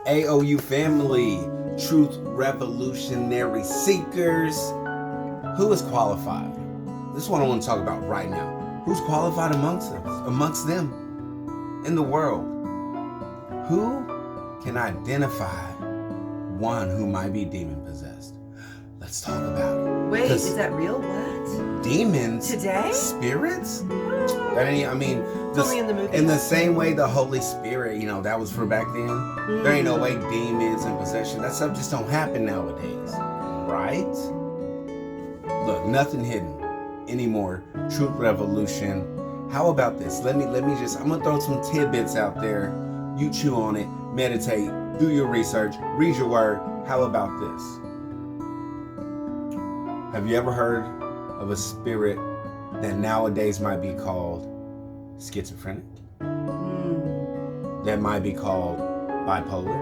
AOU family, truth revolutionary seekers. Who is qualified? This is what I want to talk about right now. Who's qualified amongst us, amongst them in the world? Who can identify one who might be demon possessed? Let's talk about it. Wait, is that real? What? Demons? Today? Spirits? In the same way the Holy Spirit, that was for back then. There ain't no way demons and possession, that stuff just don't happen nowadays. Right? Look, nothing hidden anymore. Truth revolution. How about this? I'm gonna throw some tidbits out there. You chew on it, meditate, do your research, read your word. How about this? Have you ever heard of a spirit that nowadays might be called schizophrenic? That might be called bipolar?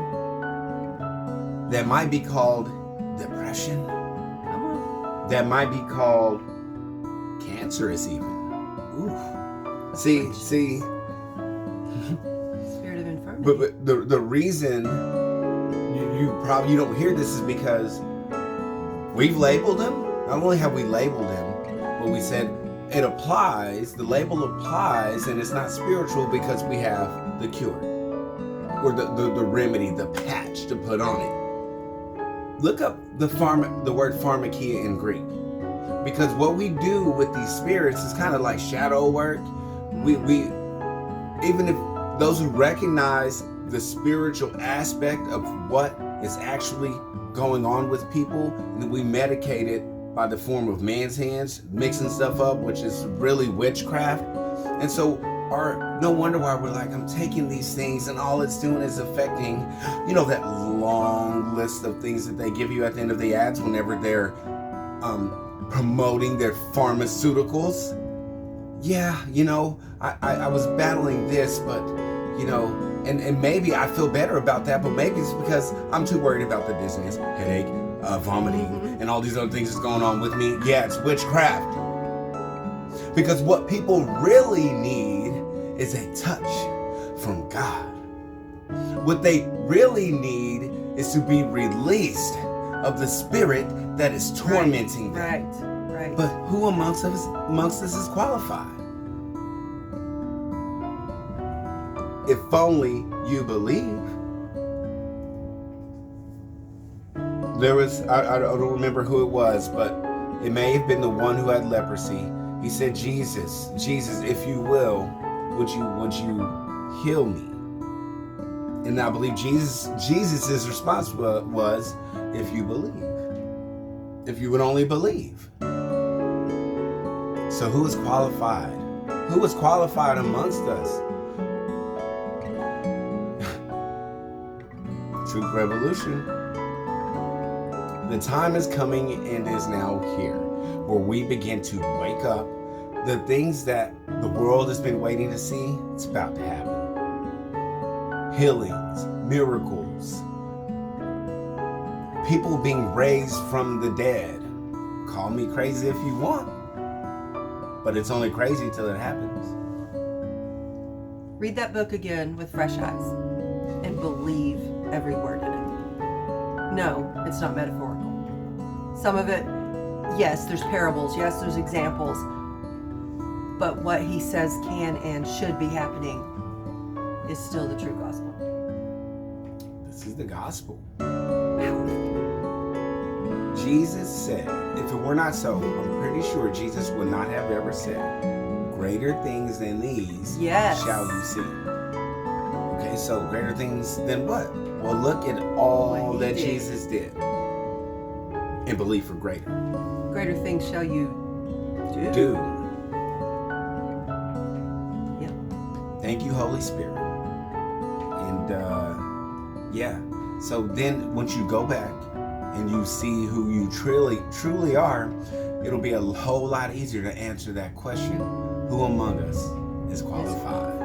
That might be called depression? That might be called cancerous even. Ooh. See. Spirit of infirmity. But the reason you don't hear this is because we've labeled them. Not only have we labeled them, but we said it applies, the label applies, and it's not spiritual because we have the cure. Or the remedy, the patch to put on it. Look up the word pharmakia in Greek. Because what we do with these spirits is kind of like shadow work. We even if those who recognize the spiritual aspect of what is actually going on with people, and then we medicate it by the form of man's hands, mixing stuff up, which is really witchcraft. And so no wonder why we're like, I'm taking these things and all it's doing is affecting, that long list of things that they give you at the end of the ads whenever they're promoting their pharmaceuticals. Yeah, I was battling this, but, and maybe I feel better about that, but maybe it's because I'm too worried about the dizziness, headache, vomiting, and all these other things that's going on with me. Yeah, it's witchcraft. Because what people really need is a touch from God. What they really need is to be released of the spirit that is tormenting them. Right. But who amongst us is qualified? If only you believe. There was, I don't remember who it was, but it may have been the one who had leprosy. He said, Jesus, if you will, would you heal me? And I believe Jesus' response was, if you believe. If you would only believe. So who is qualified? Who is qualified amongst us? Truth revolution. The time is coming and is now here where we begin to wake up. The things that the world has been waiting to see, it's about to happen. Healings, miracles, people being raised from the dead. Call me crazy if you want, but it's only crazy till it happens. Read that book again with fresh eyes and believe every word in it. No, it's not metaphorical. Some of it, yes, there's parables, yes, there's examples, but what he says can and should be happening is still the true gospel. This is the gospel. Powerful. Jesus said, if it were not so, I'm pretty sure Jesus would not have ever said, greater things than these shall you see. Okay, so greater things than what? Well, look at all that Jesus did. And believe for greater. Greater things shall you do. Yep. Thank you, Holy Spirit. And so then once you go back and you see who you truly are, it'll be a whole lot easier to answer that question. Who among us is qualified?